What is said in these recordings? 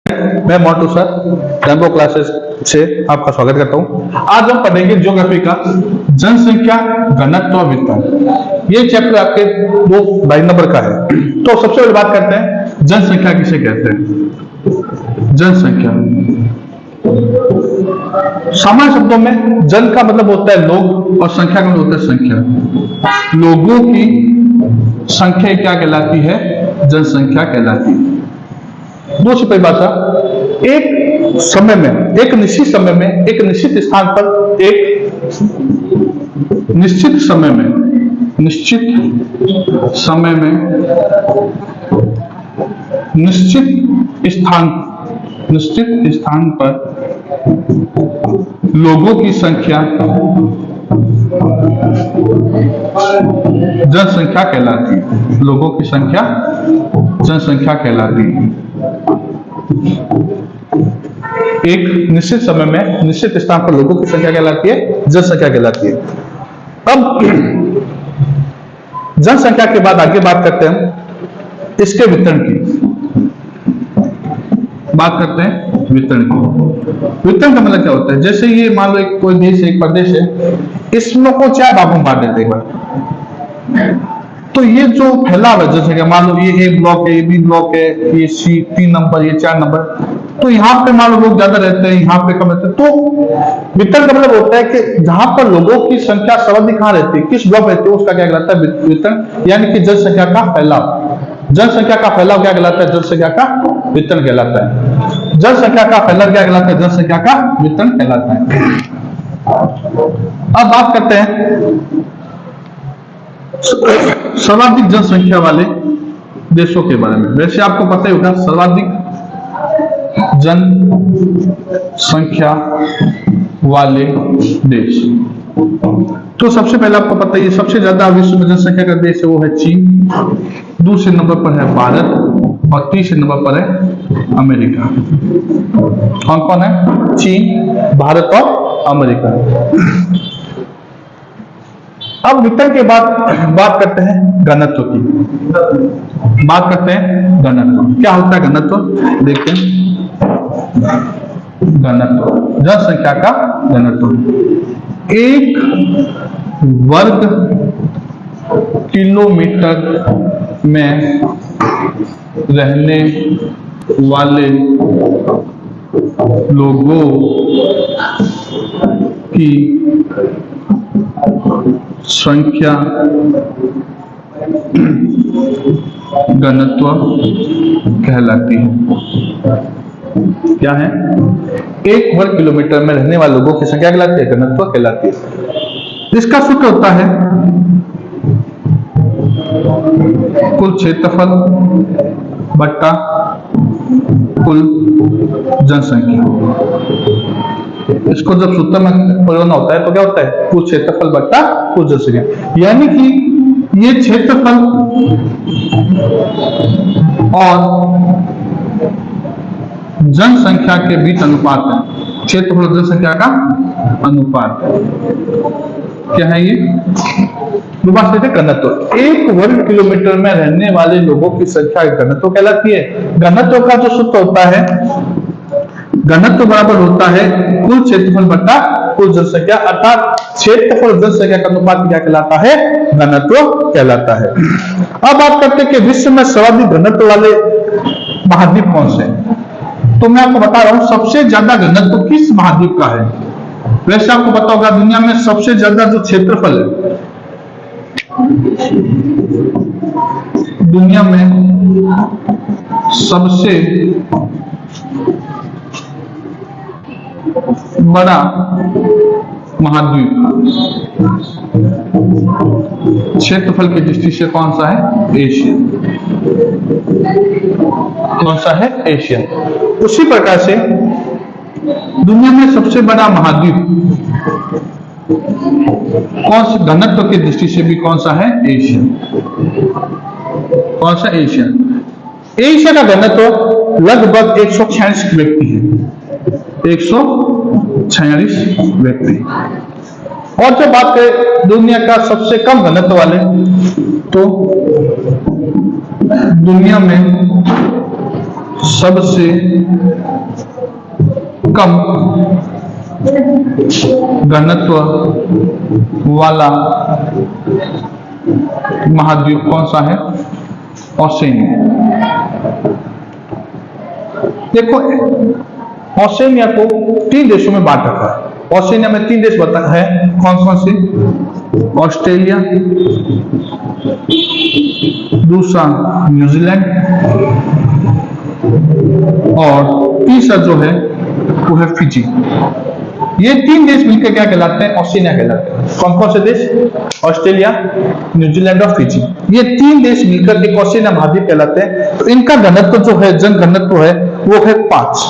मैं Montu sir rainbow classes से आपका स्वागत करता हूं। आज हम पढ़ेंगे ज्योग्राफी का जनसंख्या घनत्व और वितरण। ये चैप्टर आपके 2 नंबर का है। तो सबसे पहले बात करते हैं जनसंख्या किसे कहते हैं। जनसंख्या सामान्य शब्दों में जन का मतलब होता है लोग और संख्या का मतलब होता है संख्या। लोगों की संख्या क्या कहलाती है? जनसंख्या कहलाती है। दूसरी परिभाषा, एक समय में, एक निश्चित समय में, एक निश्चित स्थान पर, एक निश्चित समय में, निश्चित समय में, निश्चित स्थान पर लोगों की संख्या जनसंख्या कहलाती है। लोगों की संख्या जनसंख्या कहलाती है। एक निश्चित समय में निश्चित स्थान पर लोगों की संख्या कहलाती है, जनसंख्या कहलाती है। अब जनसंख्या के बाद आगे बात करते हैं इसके वितरण की। बात करते हैं वितरण की। वितरण का मतलब क्या होता है? जैसे ये मान लो कोई देश है, एक प्रदेश है, इसमें को 4 भागों में बांट देते हैं। तो ये जो फैलाव है, जैसे कि मान लो ये ए ब्लॉक है, ये बी ब्लॉक है, ये सी 3 नंबर, ये 4 नंबर, तो यहाँ पे मान लो लोग ज्यादा रहते हैं, यहाँ पे कम रहते हैं। तो वितरण का मतलब होता है कि जहां पर लोगों की संख्या सर्वाधिक कहाँ रहती है, किस ब्लॉक रहती है, उसका क्या कहलाता है? वितरण, यानी कि जनसंख्या का फैलाव। जनसंख्या का फैलाव क्या कहलाता है? जनसंख्या का वितरण कहलाता है। जनसंख्या का फैलाव क्या कहलाता है? जनसंख्या का वितरण कहलाता है। अब बात करते हैं सर्वाधिक जनसंख्या वाले देशों के बारे में। वैसे आपको पता ही होगा सर्वाधिक जनसंख्या वाले देश, तो सबसे पहले आपको पता है सबसे ज्यादा विश्व में जनसंख्या का देश है वो है चीन। दूसरे नंबर पर है भारत और तीसरे नंबर पर है अमेरिका। कौन कौन है? चीन, भारत और अमेरिका। अब वितरण के बाद बात करते हैं घनत्व की। बात करते हैं घनत्व। क्या होता है घनत्व? देखते हैं। घनत्व, जनसंख्या का घनत्व। 1 वर्ग किलोमीटर में रहने वाले लोगों की संख्या घनत्व कहलाती है। क्या है? 1 वर्ग किलोमीटर में रहने वाले लोगों की संख्या कहलाती है, घनत्व कहलाती है। इसका सूत्र होता है कुल क्षेत्रफल बट्टा कुल जनसंख्या। इसको जब सूत्र में परिवर्तन होता है तो क्या होता है? कुल क्षेत्रफल बट्टा कुल जनसंख्या। यानी कि ये क्षेत्रफल और जनसंख्या के बीच अनुपात है। क्षेत्रफल और जनसंख्या का अनुपात क्या है? ये बात करते हैं घनत्व। 1 वर्ग किलोमीटर में रहने वाले लोगों की संख्या घनत्व कहलाती है। घनत्व का जो सूत्र होता है, घनत्व बराबर होता है कुल क्षेत्रफल बट्टा कुल जनसंख्या, अर्थात क्षेत्रफल और जनसंख्या का अनुपात क्या कहलाता है? घनत्व कहलाता है। अब बात करते हैं कि विश्व में सर्वाधिक घनत्व वाले महाद्वीप कौन से हैं? तो मैं आपको बता रहा हूं सबसे ज्यादा घनत्व किस महाद्वीप का है। वैसे आपको पता होगा दुनिया में सबसे ज्यादा जो क्षेत्रफल है, दुनिया में सबसे बड़ा महाद्वीप क्षेत्रफल की दृष्टि से कौन सा है? एशिया। कौन सा है? एशिया। उसी प्रकार से दुनिया में सबसे बड़ा महाद्वीप कौन सा घनत्व की दृष्टि से भी कौन सा है? एशिया। कौन सा? एशिया। एशिया का घनत्व लगभग 146 व्यक्ति है। 146 व्यक्ति। और जब बात करें दुनिया का सबसे कम घनत्व वाले, तो दुनिया में सबसे कम घनत्व वाला महाद्वीप कौन सा है? ओशिनिया। देखो ओशिनिया को 3 देशों में बांट रखा है। ओशिनिया में 3 देश बता है, कौन कौन से? ऑस्ट्रेलिया, दूसरा न्यूजीलैंड और तीसरा जो है वो है फिजी। ये 3 देश मिलकर क्या कहलाते हैं? ओशिनिया कहलाते हैं। कौन कौन से देश? ऑस्ट्रेलिया, न्यूजीलैंड और फिजी। ये 3 देश मिलकर एक ओशिनिया महाद्वीप कहलाते हैं। तो इनका घनत्व जो है, जन घनत्व है, वो है 5।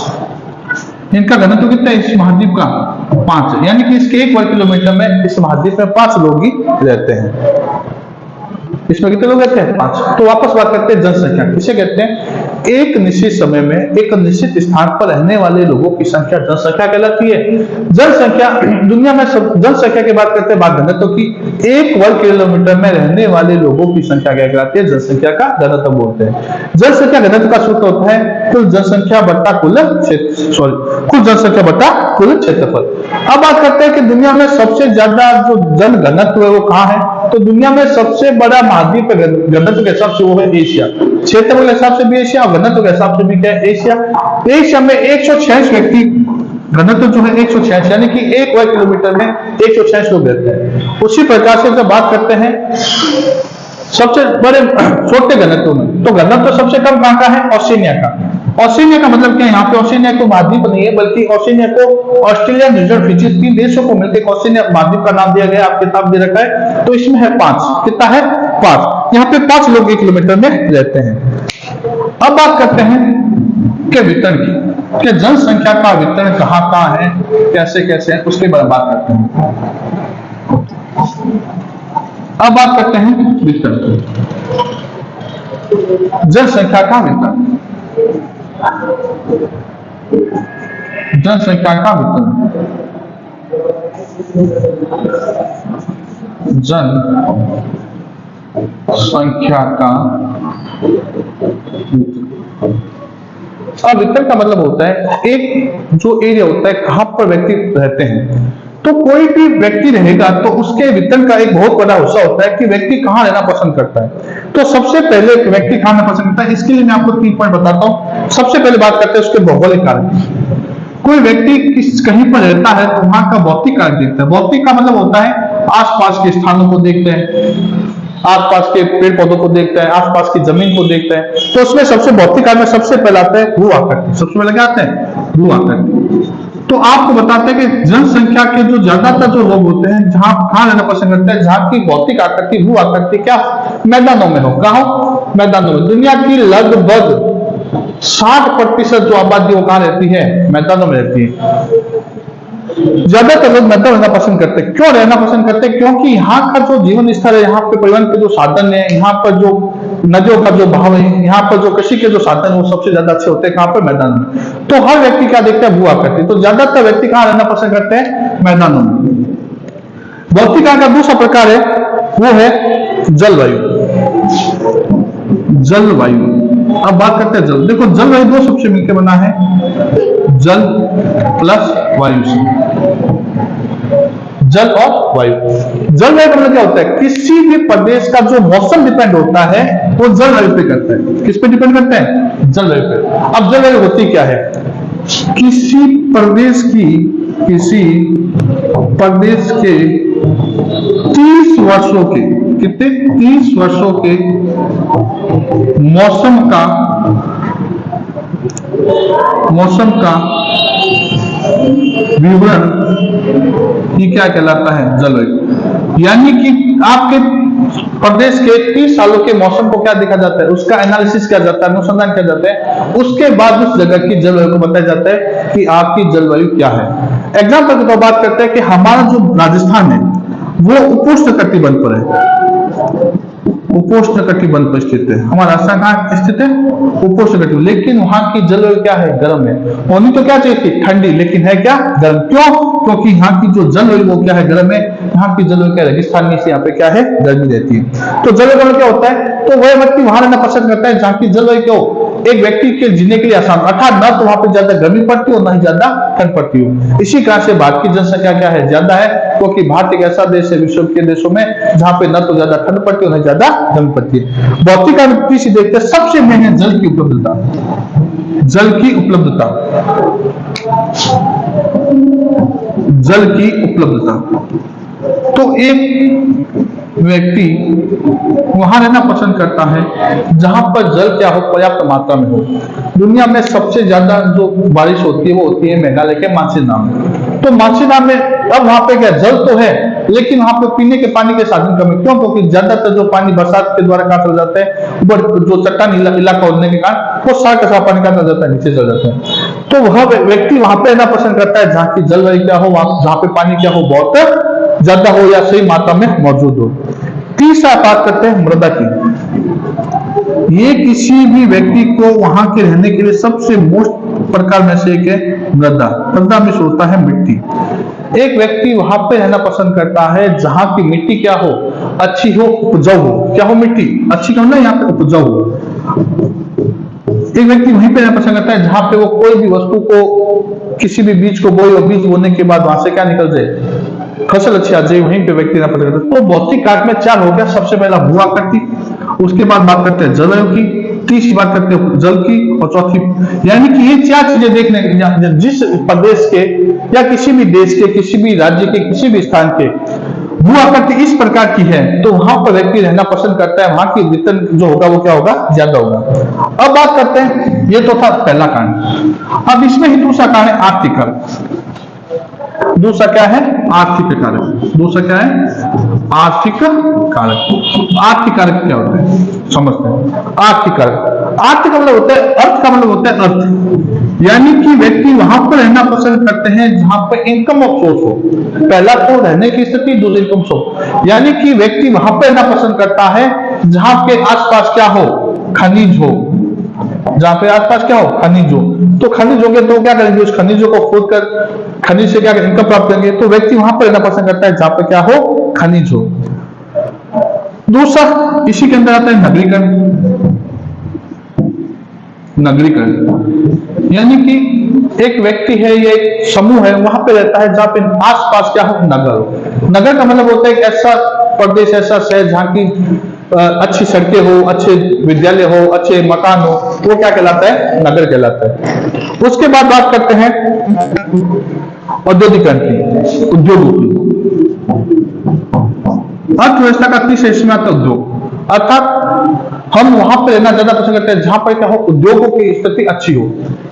इनका घनत्व कितना है इस महाद्वीप का? 5 है। यानी कि इसके 1 वर्ग किलोमीटर में इस महाद्वीप में 5 लोग ही रहते हैं। इसमें कितने लोग रहते हैं? 5। तो वापस बात करते हैं जनसंख्या। किसे कहते हैं? एक निश्चित समय में एक निश्चित स्थान पर रहने वाले लोगों की संख्या जनसंख्या कहलाती है। जनसंख्या दुनिया में जनसंख्या की बात करते हैं, बात घनत्व की। 1 वर्ग किलोमीटर में रहने वाले लोगों की संख्या क्या कहलाती है? जनसंख्या का घनत्व बोलते हैं। जनसंख्या घनत्व का सूत्र होता है कुल जनसंख्या बट्टा कुल जनसंख्या बट्टा कुल क्षेत्रफल। अब बात करते हैं कि दुनिया में सबसे ज्यादा जो जन घनत्व है वो कहाँ है? तो दुनिया में सबसे बड़ा महाद्वीप घनत्व के हिसाब से वो है एशिया। क्षेत्रफल के हिसाब से भी एशिया और घनत्व के हिसाब से भी क्या है? एशिया। एशिया में 186 व्यक्ति, घनत्व जो है 186, यानी कि 1 वर्ग किलोमीटर में 186 लोग रहते हैं। उसी प्रकार से जब बात करते हैं सबसे बड़े छोटे घनत्व में, तो घनत्व सबसे कम कहाँ का है? ओशिनिया का। ओशिनिया का मतलब क्या है? यहाँ पे ओशिनिया को महाद्वीप नहीं है, बल्कि ओशिनिया को ऑस्ट्रेलिया, न्यूजीलैंड, फिजी 3 देशों को मिलकर ओशिनिया महाद्वीप का नाम दिया गया। आप किताब दे रखा है, तो इसमें है 5। कितना है? 5। यहाँ पे 5 लोग 1 किलोमीटर में रहते हैं। अब बात करते हैं कि वितरण की, कि जनसंख्या का वितरण कहाँ कहाँ है, कैसे कैसे है, उसके बारे में बात करते हैं। अब बात करते हैं वितरण की। जनसंख्या का वितरण, जनसंख्या का वितरण, जनसंख्या का वितरण का मतलब होता है एक जो एरिया होता है, कहां पर व्यक्ति रहते हैं। तो कोई भी व्यक्ति रहेगा तो उसके वितरण का एक बहुत बड़ा हिस्सा होता है कि व्यक्ति कहाँ रहना पसंद करता है। तो सबसे पहले व्यक्ति कहाँ रहना पसंद करता है, इसके लिए मैं आपको 3 पॉइंट बताता हूँ। सबसे पहले बात करते हैं उसके भौगोलिक कारक। कोई व्यक्ति कहीं पर रहता है तो वहां का भौतिक कारक देखता है। भौतिक का मतलब होता है आसपास के स्थानों को देखते हैं, आसपास के पेड़ पौधों को देखता है, आसपास की जमीन को देखता है। तो उसमें सबसे भौतिक कारक में सबसे पहले आता है भू आकृति। सबसे पहले क्या आता है? भू आकृति। तो आपको बताते हैं कि जनसंख्या के जो ज्यादातर जो लोग होते हैं, जहां कहाँ रहना पसंद करते हैं, जहां की भौतिक आकृति, भू आकृति क्या मैदानों में हो। कहा हो? मैदानों में। दुनिया की लगभग 60% जो आबादी वो कहाँ रहती है? मैदानों में रहती है। ज्यादातर लोग मैदान रहना पसंद करते हैं। क्यों रहना पसंद करते हैं? क्योंकि यहाँ का जो जीवन स्तर है, यहाँ पे परिवहन के जो साधन है, यहाँ पर जो नदियों का जो बहाव है, यहाँ पर जो कृषि के जो साधन है, वो सबसे ज्यादा अच्छे होते हैं कहाँ पर? मैदान में। तो हर व्यक्ति क्या देखता है? भू आकृति। तो ज्यादातर व्यक्ति कहाँ रहना पसंद करते हैं? मैदानों में। भौतिक का दूसरा प्रकार है वो है जलवायु। जलवायु। अब बात करते हैं जल। देखो जलवायु 2 शब्द से मिलकर बना है, जल प्लस वायु से। जल और वायु। जलवायु का मतलब क्या होता है? किसी भी प्रदेश का जो मौसम डिपेंड होता है वो जलवायु पे करता है। किस पे डिपेंड करता है? जलवायु पे। अब जलवायु होती क्या है? किसी प्रदेश के 30 वर्षों के, कितने? 30 वर्षों के मौसम का विवरण ये क्या कहलाता है? जलवायु। यानी कि आपके प्रदेश के 30 सालों के मौसम को क्या देखा जाता है? उसका एनालिसिस किया जाता है, अनुसंधान किया जाता है। उसके बाद उस जगह की जलवायु को बताया जाता है कि आपकी जलवायु क्या है। एग्जाम्पल की तो बात करते हैं कि हमारा जो राजस्थान है वो उपोष्णकटिबंध पर है। उपोष्णकटिबंध पर स्थित है। हमारा राजस्थान कहाँ स्थित है? उपोष्णकटिबंध। लेकिन वहां की जलवायु क्या है? गर्म है। होनी तो क्या चाहिए थी? ठंडी, लेकिन है क्या? गर्म। क्यों? क्योंकि यहाँ की जो जलवायु वो क्या है? गर्म है। यहाँ की जलवायु क्या? रेगिस्तान में से यहाँ पे क्या है? गर्मी रहती है। तो जलवायु क्या होता है? तो वह व्यक्ति वहां रहना पसंद करता है जहाँ की जलवायु क्या हो? एक व्यक्ति के जीने के लिए आसान, अर्थात ना तो वहां पे ज्यादा गर्मी पड़ती हो ना ही ज्यादा ठंड पड़ती हो। इसी कारण से भारत की जनसंख्या क्या है, ज्यादा है, क्योंकि भारत एक ऐसा देश है विश्व के देशों में जहां पे ना तो ज्यादा ठंड पड़ती है ना ज्यादा गर्मी पड़ती है। भौतिक आपूर्ति से देखते सबसे मेन है जल की उपलब्धता। जल की उपलब्धता, जल की उपलब्धता। तो एक व्यक्ति वहां रहना पसंद करता है जहां पर जल क्या हो, पर्याप्त मात्रा में हो। दुनिया में सबसे ज्यादा जो बारिश होती है वो होती है मेघालय के मानसीनाम में। तो मानसीनाम में अब वहां पे क्या जल तो है, लेकिन वहां पे पीने के पानी के साधन कम है। क्यों? क्योंकि ज्यादातर जो पानी बरसात के द्वारा कहा चला जाता है, ऊपर जो चट्टान इलाका होने के कारण वो सारा का सारा पानी कहा जाता है, नीचे चल जाता है। तो वह व्यक्ति वहां पे रहना पसंद करता है जहां की जलवायु क्या हो, जहां पे पानी क्या हो, बहुत ज्यादा हो या सही मात्रा में मौजूद हो। तीसरा बात करते हैं मृदा की। ये किसी भी व्यक्ति को वहां के रहने के लिए सबसे मोस्ट प्रकार में से एक है मृदा। मृदा में होता है मिट्टी। एक व्यक्ति वहां पे रहना पसंद करता है जहां की मिट्टी क्या हो, अच्छी हो, उपजाऊ हो। क्या हो? मिट्टी अच्छी क्यों ना, यहाँ पे उपजाऊ हो। एक व्यक्ति वहीं पे रहना पसंद करता है जहां पे वो कोई भी वस्तु को, किसी भी बीज को बोए और बीज बोने के बाद वहां से क्या निकल जाए, फसल अच्छी आ जाए, वहीं पे व्यक्ति रहना पसंद करता है। तो भौतिक काट में 4 हो गया। सबसे पहला भू आकृति, उसके बाद बात करते हैं जलवायु की, तीसरी बात करते हैं जल की, और चौथी, यानी कि ये 4 चीजें देखने, जिस प्रदेश के या किसी भी देश के, किसी भी राज्य के, किसी भी स्थान के भू आकृति इस प्रकार की है तो वहां पर व्यक्ति रहना पसंद करता है, वहां की वेतन जो होगा वो क्या होगा, ज्यादा होगा। अब बात करते हैं, ये तो था पहला कारण। अब इसमें ही दूसरा कारण है आर्थिक कारक। दूसरा क्या है? आर्थिक कारक। दूसरा क्या है? आर्थिक कारक। आर्थिक कारक क्या होता है समझते हैं। आर्थिक कारक, आर्थिक का मतलब होता है, अर्थ का मतलब होता है अर्थ, यानी कि व्यक्ति वहां पर रहना पसंद करते हैं जहां पर इनकम ऑफ सोर्स हो। पहला तो रहने की स्थिति, दूसरी इनकम सोर्स, यानी कि व्यक्ति वहां पर रहना पसंद करता है जहां के आसपास क्या हो, खनिज हो। जहां पे आसपास क्या हो, खनिज हो। तो खनिज हो गए तो क्या करेंगे, उस खनिजों को खोद कर खनिज से क्या इनकम प्राप्त करेंगे। तो व्यक्ति वहां पर रहना पसंद करता है जहां पे क्या हो, खनिज हो। दूसरा इसी के अंदर आता है नगरीकरण। नगरीकरण यानी कि एक व्यक्ति है या एक समूह है वहां पे रहता है जहां पे आसपास क्या हो, नगर हो। नगर का मतलब होता है एक ऐसा प्रदेश, ऐसा शहर जहां की अच्छी सड़कें हो, अच्छे विद्यालय हो, अच्छे मकान हो, वो क्या कहलाता है, नगर कहलाता है। उसके बाद बात करते हैं औद्योगिकरण की, उद्योगों की। अर्थव्यवस्था का तीसरा हिस्सा आता है उद्योग, अर्थात हम वहां पर रहना ज्यादा पसंद करते हैं जहां पर क्या हो, उद्योगों की स्थिति अच्छी हो।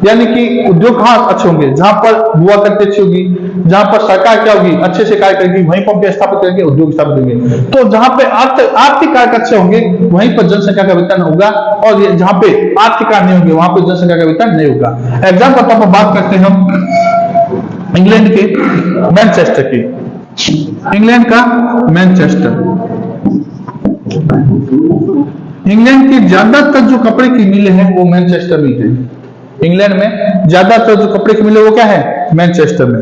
यानी कि उद्योग कहाँ अच्छे होंगे, जहां पर बुआ करके अच्छी होगी, जहां पर सरकार क्या होगी, अच्छे से कार्य करेगी, वहीं पर हम स्थापित करेंगे, उद्योग स्थापित करेंगे। तो जहां पे आर्थिक कार्य अच्छे होंगे वहीं पर जनसंख्या का वितरण होगा, और जहां पे आर्थिक कार्य नहीं होंगे वहां पर जनसंख्या का वितरण नहीं होगा। एग्जाम्पल के तौर पर बात करते हैं हम इंग्लैंड के मैनचेस्टर की। इंग्लैंड का मैनचेस्टर, इंग्लैंड की ज्यादातर जो कपड़े की मिलें हैं वो मैनचेस्टर में है। इंग्लैंड में ज्यादातर जो कपड़े की मिलें वो क्या है, मैनचेस्टर में।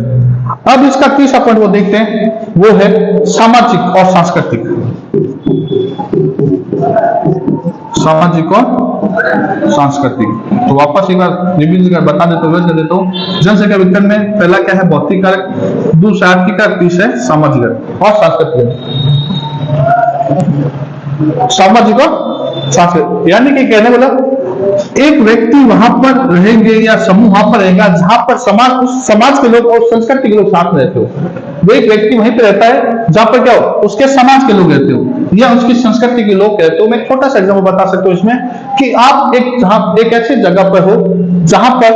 अब इसका तीसरा पॉइंट वो देखते हैं, वो है सामाजिक और सांस्कृतिक। सामाजिक और सांस्कृतिक। तो वापस एक बार रिवीजन कर बता देता हूँ, कर देता हूँ। जनसंख्या वितरण में पहला क्या है, भौतिक कारक, दूसरा आर्थिक कारक, तीसरा है सामाजिक और सांस्कृतिक। सामाजिक और सांस्कृतिक यानी कि कहने वाला एक व्यक्ति वहां पर रहेंगे या समूह वहां पर रहेगा जहां पर समाज, उस समाज के लोग और संस्कृति के लोग साथ में रहते हो। वो एक व्यक्ति वहीं पे रहता है जहां पर क्या हो, उसके समाज के लोग रहते हो या उसकी संस्कृति के लोग रहते हो। मैं एक छोटा सा एग्जाम्पल बता सकता हूँ इसमें कि आप एक ऐसी जगह पर हो जहां पर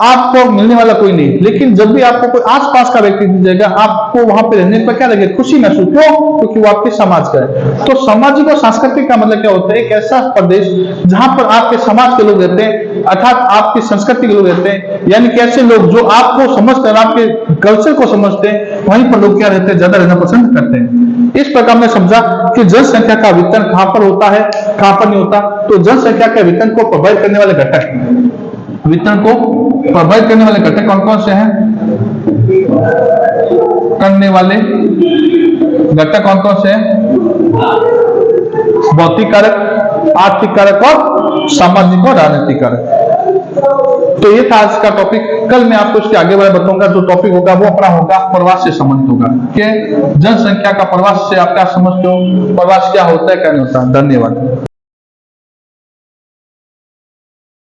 आपको मिलने वाला कोई नहीं, लेकिन जब भी आपको कोई आसपास का व्यक्ति मिल जाएगा आपको वहां पे रहने पर क्या लगे, खुशी महसूस। क्यों? क्योंकि वो आपके समाज का है। तो सामाजिक और सांस्कृतिक का मतलब क्या होता है, एक ऐसा प्रदेश जहां पर आपके समाज के लोग रहते हैं, अर्थात आपकी संस्कृति के लोग रहते हैं, यानी कि ऐसे लोग जो आपको समझते हैं, आपके कल्चर को समझते हैं, वहीं पर लोग क्या रहते हैं, ज्यादा रहना पसंद करते हैं। इस प्रकार में समझा कि जनसंख्या का वितरण कहां पर होता है, कहां पर नहीं होता। तो जनसंख्या के वितरण को प्रभावित करने वाले घटक, वितरण को प्रभावित करने वाले घटक कौन कौन से हैं, करने वाले घटक कौन कौन से हैं, भौतिक कारक, आर्थिक कारक और सामाजिक और राजनीतिक अर्थ। तो ये था आज का टॉपिक। कल मैं आपको इसके आगे बारे बताऊंगा। जो टॉपिक होगा वो अपना होगा प्रवास से संबंधित होगा कि जनसंख्या का प्रवास से आप क्या समझते हो, प्रवास क्या होता है क्या नहीं होता। धन्यवाद।